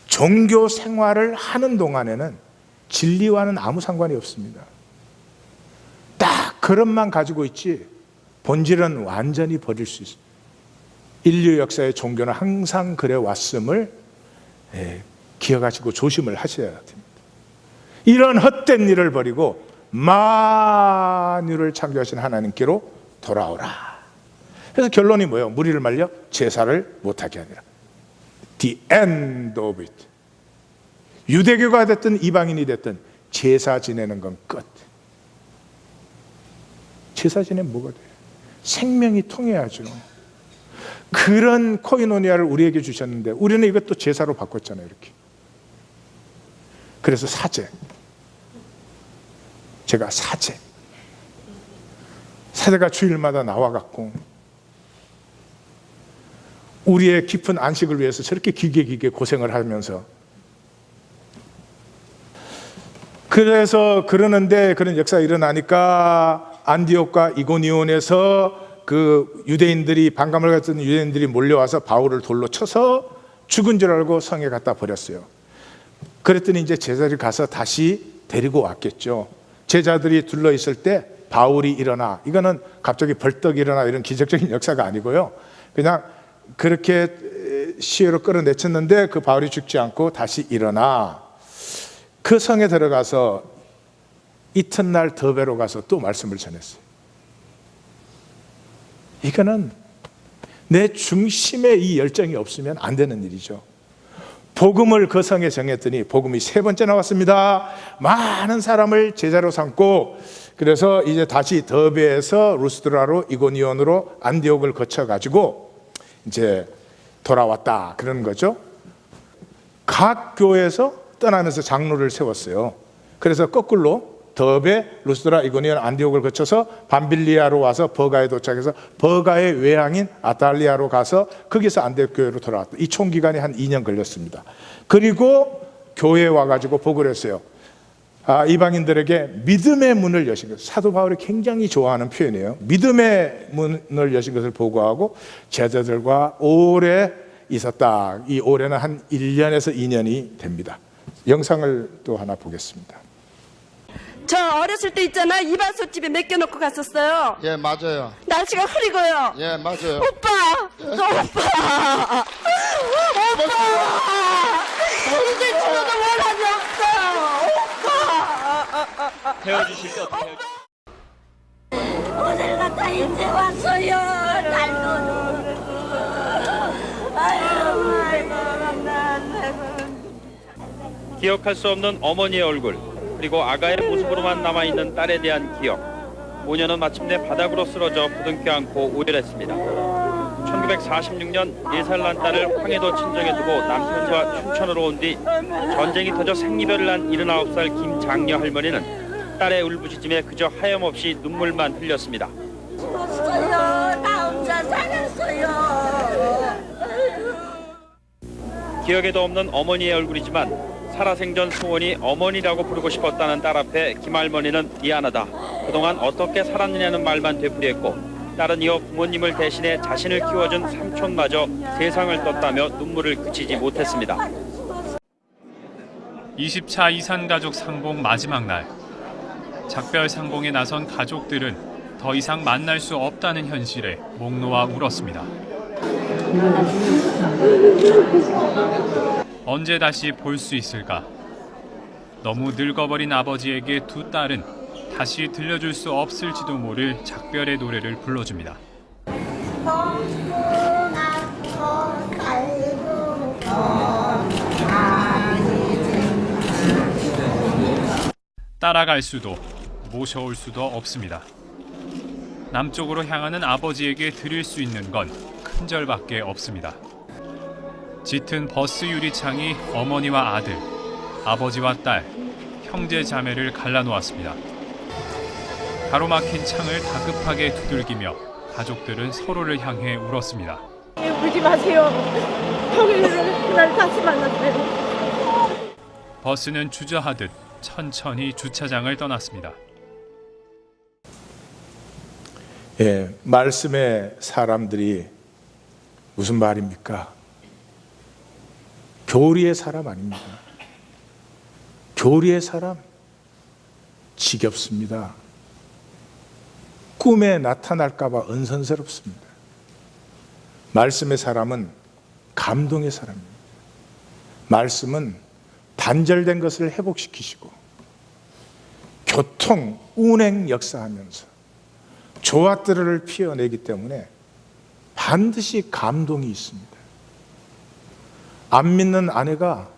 종교 생활을 하는 동안에는 진리와는 아무 상관이 없습니다. 딱 그릇만 가지고 있지 본질은 완전히 버릴 수 있습니다. 인류 역사의 종교는 항상 그래 왔음을 기억하시고 조심을 하셔야 됩니다. 이런 헛된 일을 버리고 만유를 창조하신 하나님께로 돌아오라. 그래서 결론이 뭐예요? 무리를 말려 제사를 못하게 하니라. The end of it. 유대교가 됐든 이방인이 됐든 제사 지내는 건 끝. 제사 지내면 뭐가 돼요? 생명이 통해야죠. 그런 코이노니아를 우리에게 주셨는데 우리는 이것도 제사로 바꿨잖아요. 이렇게. 그래서 사제. 제가 사제가 주일마다 나와갖고 우리의 깊은 안식을 위해서 저렇게 길게 고생을 하면서 그래서 그러는데 그런 역사가 일어나니까 안디옥과 이고니온에서 그 유대인들이 반감을 갖던 유대인들이 몰려와서 바울을 돌로 쳐서 죽은 줄 알고 성에 갖다 버렸어요. 그랬더니 이제 제자들이 가서 다시 데리고 왔겠죠. 제자들이 둘러 있을 때 바울이 일어나. 이거는 갑자기 벌떡 일어나 이런 기적적인 역사가 아니고요. 그냥 그렇게 시외로 끌어내쳤는데 그 바울이 죽지 않고 다시 일어나 그 성에 들어가서 이튿날 더베로 가서 또 말씀을 전했어요. 이거는 내 중심에 이 열정이 없으면 안 되는 일이죠. 복음을 그 성에 정했더니 복음이 3번째 나왔습니다. 많은 사람을 제자로 삼고 그래서 이제 다시 더베에서 루스드라로 이고니온으로 안디옥을 거쳐가지고 이제 돌아왔다 그런 거죠. 각 교회에서 떠나면서 장로를 세웠어요. 그래서 거꾸로 더베, 루스드라, 이고니온, 안디옥을 거쳐서 밤빌리아로 와서 버가에 도착해서 버가의 외향인 아탈리아로 가서 거기서 안디옥 교회로 돌아왔다. 이 총 기간이 한 2년 걸렸습니다. 그리고 교회에 와가지고 보고를 했어요. 이방인들에게 믿음의 문을 여신 것. 사도 바울이 굉장히 좋아하는 표현이에요. 믿음의 문을 여신 것을 보고하고 제자들과 오래 있었다. 이 올해는 한 1년에서 2년이 됩니다. 영상을 또 하나 보겠습니다.
저 어렸을 때 있잖아, 이발소집에 맡겨놓고 갔었어요.
예, 맞아요.
날씨가 흐리고요.
예, 맞아요.
오빠! 오빠! 이제 죽어도 원한이 없어! 오빠!
헤어지실 때 어떻게 헤어지세요?
오늘 갔다 이제 왔어요. 달도.
기억할 수 없는 어머니의 얼굴, 그리고 아가의 모습으로만 남아있는 딸에 대한 기억. 5년은 마침내 바닥으로 쓰러져 부둥켜 안고 우열했습니다. 1946년 4살 난 딸을 황해도 친정에 두고 남편과 춘천으로 온 뒤 전쟁이 터져 생리별을 난 79살 김장녀 할머니는 딸의 울부짖음에 그저 하염없이 눈물만 흘렸습니다.
죽었어요. 나 혼자 살았어요.
기억에도 없는 어머니의 얼굴이지만 살아생전 소원이 어머니라고 부르고 싶었다는 딸 앞에 김할머니는 미안하다. 그동안 어떻게 살았느냐는 말만 되풀이했고 딸은 이어 부모님을 대신해 자신을 키워준 삼촌마저 세상을 떴다며 눈물을 그치지 못했습니다.
20차 이산가족 상봉 마지막 날. 작별 상봉에 나선 가족들은 더 이상 만날 수 없다는 현실에 목 놓아 울었습니다. 언제 다시 볼 수 있을까? 너무 늙어버린 아버지에게 두 딸은 다시 들려줄 수 없을지도 모를 작별의 노래를 불러줍니다. 따라갈 수도 모셔올 수도 없습니다. 남쪽으로 향하는 아버지에게 드릴 수 있는 건 큰절밖에 없습니다. 짙은 버스 유리창이 어머니와 아들, 아버지와 딸, 형제 자매를 갈라놓았습니다. 가로막힌 창을 다급하게 두들기며 가족들은 서로를 향해 울었습니다.
울지 마세요. 평일에 그날 다시 만났어요.
버스는 주저하듯 천천히 주차장을 떠났습니다.
예, 말씀의 사람들이 무슨 말입니까? 교리의 사람 아닙니다. 교리의 사람 지겹습니다. 꿈에 나타날까 봐 은선스럽습니다. 말씀의 사람은 감동의 사람입니다. 말씀은 단절된 것을 회복시키시고 교통, 운행 역사하면서 조화들을 피워내기 때문에 반드시 감동이 있습니다. 안 믿는 아내가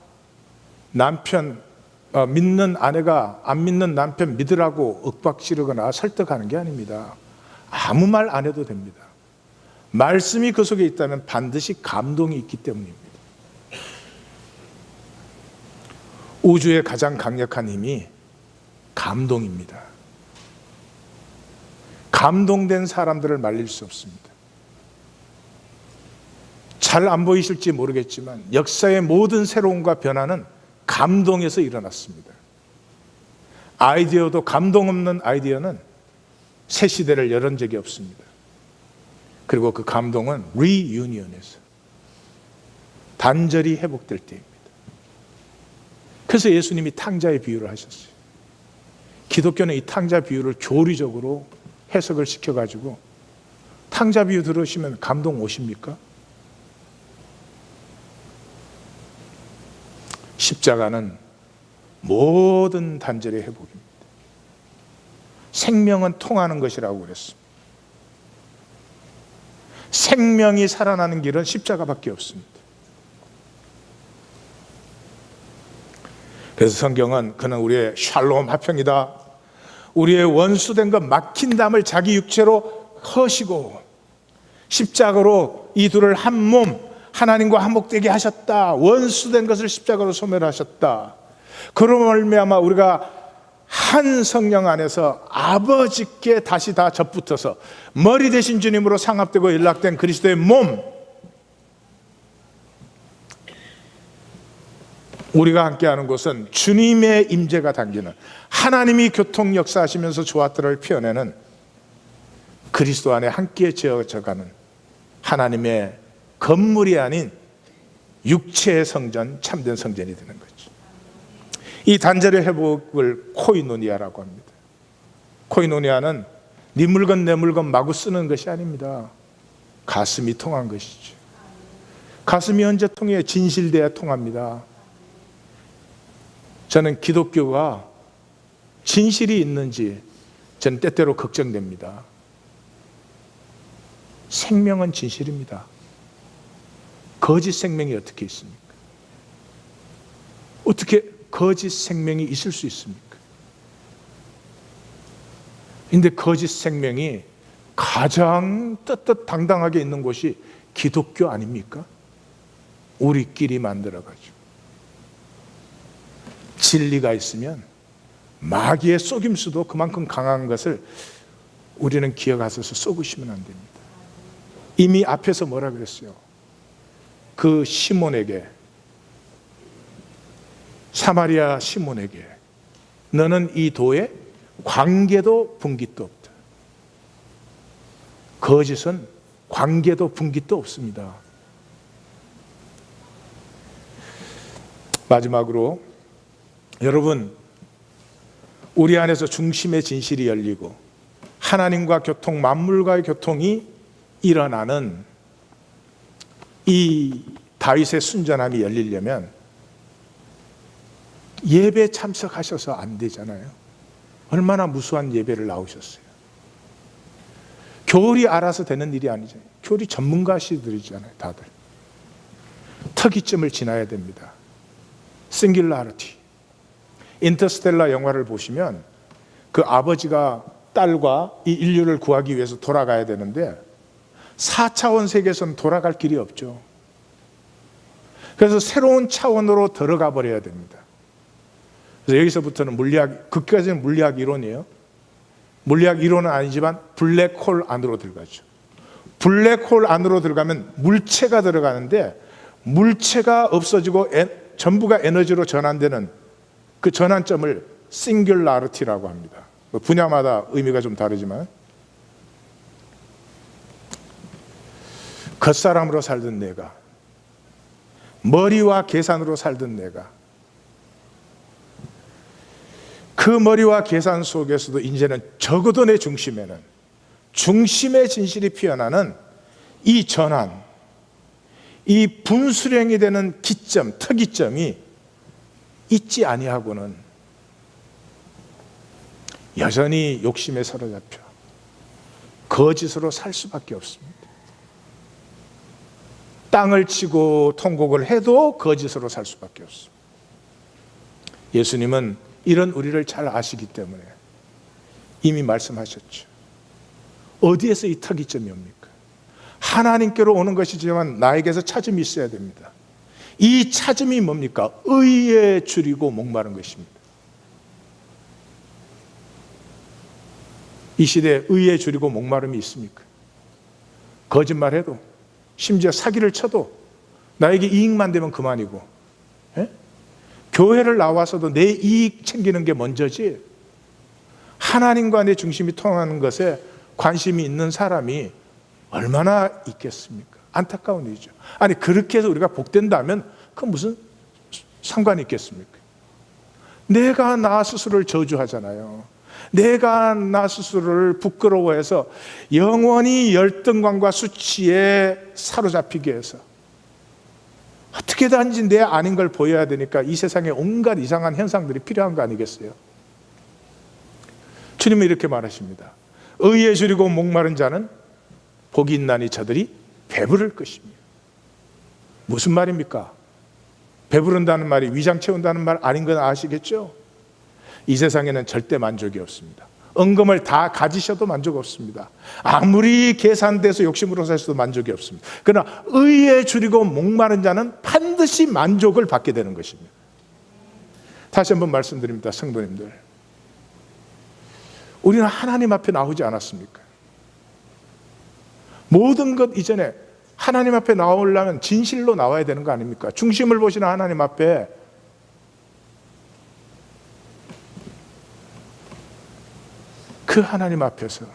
믿는 아내가 안 믿는 남편 믿으라고 윽박지르거나 설득하는 게 아닙니다. 아무 말 안 해도 됩니다. 말씀이 그 속에 있다면 반드시 감동이 있기 때문입니다. 우주의 가장 강력한 힘이 감동입니다. 감동된 사람들을 말릴 수 없습니다. 잘 안 보이실지 모르겠지만 역사의 모든 새로움과 변화는 감동에서 일어났습니다. 아이디어도 감동 없는 아이디어는 새 시대를 열은 적이 없습니다. 그리고 그 감동은 리유니언에서 단절이 회복될 때입니다. 그래서 예수님이 탕자의 비유를 하셨어요. 기독교는 이 탕자 비유를 교리적으로 해석을 시켜가지고 탕자 비유 들으시면 감동 오십니까? 십자가는 모든 단절의 회복입니다. 생명은 통하는 것이라고 그랬습니다. 생명이 살아나는 길은 십자가밖에 없습니다. 그래서 성경은 그는 우리의 샬롬 화평이다. 우리의 원수된 것 막힌 담을 자기 육체로 허시고 십자가로 이 둘을 한 몸 하나님과 한목되게 하셨다. 원수된 것을 십자가로 소멸하셨다. 그로 말미암아 우리가 한 성령 안에서 아버지께 다시 다 접붙어서 머리 되신 주님으로 상합되고 연락된 그리스도의 몸, 우리가 함께하는 곳은 주님의 임재가 담기는, 하나님이 교통 역사하시면서 조화들을 피워내는 그리스도 안에 함께 지어져가는 하나님의 건물이 아닌 육체의 성전, 참된 성전이 되는 거죠. 이 단절의 회복을 코이노니아라고 합니다. 코이노니아는 네 물건 내 물건 마구 쓰는 것이 아닙니다. 가슴이 통한 것이죠. 가슴이 언제 통해요? 진실돼야 통합니다. 저는 기독교가 진실이 있는지 저는 때때로 걱정됩니다. 생명은 진실입니다. 거짓 생명이 어떻게 있습니까? 어떻게 거짓 생명이 있을 수 있습니까? 근데 거짓 생명이 가장 떳떳당당하게 있는 곳이 기독교 아닙니까? 우리끼리 만들어가지고 진리가 있으면 마귀의 속임수도 그만큼 강한 것을 우리는 기억하셔서 속으시면 안 됩니다. 이미 앞에서 뭐라 그랬어요? 그 시몬에게, 사마리아 시몬에게 너는 이 도에 관계도 분깃도 없다. 거짓은 관계도 분깃도 없습니다. 마지막으로 여러분, 우리 안에서 중심의 진실이 열리고 하나님과 교통, 만물과의 교통이 일어나는 이 다윗의 순전함이 열리려면 예배 참석하셔서 안 되잖아요. 얼마나 무수한 예배를 나오셨어요. 교리 알아서 되는 일이 아니잖아요. 교리 전문가시들이잖아요, 다들. 특이점을 지나야 됩니다. 싱귤라리티. 인터스텔라 영화를 보시면 그 아버지가 딸과 이 인류를 구하기 위해서 돌아가야 되는데 4차원 세계에서는 돌아갈 길이 없죠. 그래서 새로운 차원으로 들어가 버려야 됩니다. 그래서 여기서부터는 물리학, 그까지는 물리학 이론이에요. 물리학 이론은 아니지만 블랙홀 안으로 들어가죠. 블랙홀 안으로 들어가면 물체가 들어가는데 물체가 없어지고 전부가 에너지로 전환되는 그 전환점을 싱귤라리티라고 합니다. 분야마다 의미가 좀 다르지만 겉사람으로 살던 내가, 머리와 계산으로 살던 내가, 그 머리와 계산 속에서도 이제는 적어도 내 중심에는 중심의 진실이 피어나는 이 전환, 이 분수령이 되는 기점, 특이점이 있지 아니하고는 여전히 욕심에 사로잡혀 거짓으로 살 수밖에 없습니다. 땅을 치고 통곡을 해도 거짓으로 살 수밖에 없습니다. 예수님은 이런 우리를 잘 아시기 때문에 이미 말씀하셨죠. 어디에서 이 특이점이 옵니까? 하나님께로 오는 것이지만 나에게서 찾음이 있어야 됩니다. 이 찾음이 뭡니까? 의에 줄이고 목마른 것입니다. 이 시대에 의에 줄이고 목마름이 있습니까? 거짓말해도, 심지어 사기를 쳐도 나에게 이익만 되면 그만이고, 교회를 나와서도 내 이익 챙기는 게 먼저지 하나님과 내 중심이 통하는 것에 관심이 있는 사람이 얼마나 있겠습니까? 안타까운 일이죠. 아니, 그렇게 해서 우리가 복된다면 그건 무슨 상관이 있겠습니까? 내가 나 스스로를 저주하잖아요. 내가 나 스스로를 부끄러워해서 영원히 열등감과 수치에 사로잡히기 위해서 어떻게든지 내 아닌 걸 보여야 되니까 이 세상에 온갖 이상한 현상들이 필요한 거 아니겠어요? 주님은 이렇게 말하십니다. 의에 줄이고 목마른 자는 복이 있나니 저들이 배부를 것입니다. 무슨 말입니까? 배부른다는 말이 위장 채운다는 말 아닌 건 아시겠죠? 이 세상에는 절대 만족이 없습니다. 은금을 다 가지셔도 만족 없습니다. 아무리 계산돼서 욕심으로 사셔도 만족이 없습니다. 그러나 의에 줄이고 목마른 자는 반드시 만족을 받게 되는 것입니다. 다시 한번 말씀드립니다. 성도님들, 우리는 하나님 앞에 나오지 않았습니까? 모든 것 이전에 하나님 앞에 나오려면 진실로 나와야 되는 거 아닙니까? 중심을 보시는 하나님 앞에 그 하나님 앞에서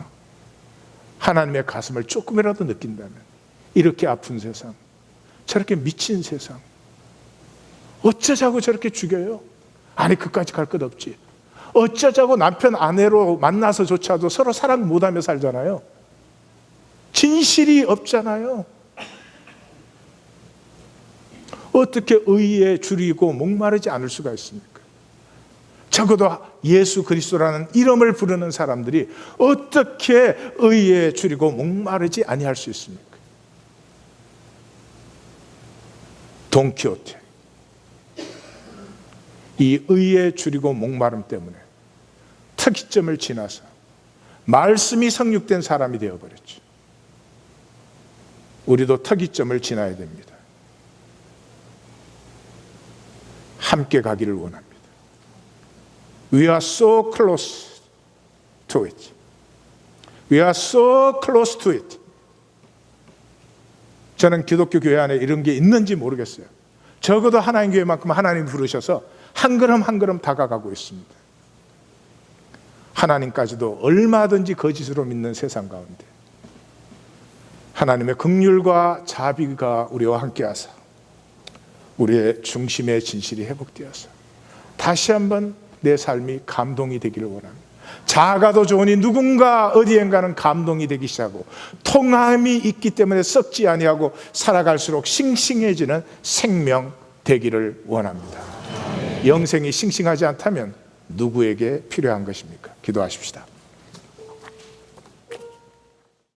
하나님의 가슴을 조금이라도 느낀다면, 이렇게 아픈 세상, 저렇게 미친 세상, 어쩌자고 저렇게 죽여요? 아니, 그까지 갈 것 없지. 어쩌자고 남편 아내로 만나서조차도 서로 사랑 못하며 살잖아요. 진실이 없잖아요. 어떻게 의에 줄이고 목마르지 않을 수가 있습니까? 적어도 예수 그리스도라는 이름을 부르는 사람들이 어떻게 의에 줄이고 목마르지 아니할 수 있습니까? 돈키호테, 이 의에 줄이고 목마름 때문에 특이점을 지나서 말씀이 성육된 사람이 되어버렸죠. 우리도 특이점을 지나야 됩니다. 함께 가기를 원합니다. We are so close to it. We are so close to it. 저는 기독교 교회 안에 이런 게 있는지 모르겠어요. 적어도 하나님 교회만큼 하나님 부르셔서 한 걸음 한 걸음 다가가고 있습니다. 하나님까지도 얼마든지 거짓으로 믿는 세상 가운데 하나님의 긍휼과 자비가 우리와 함께하사 우리의 중심의 진실이 회복되어서 다시 한번 내 삶이 감동이 되기를 원합니다. 작아도 좋으니 누군가 어디엔가는 감동이 되기 시작하고 통함이 있기 때문에 썩지 아니하고 살아갈수록 싱싱해지는 생명 되기를 원합니다. 영생이 싱싱하지 않다면 누구에게 필요한 것입니까? 기도하십시다.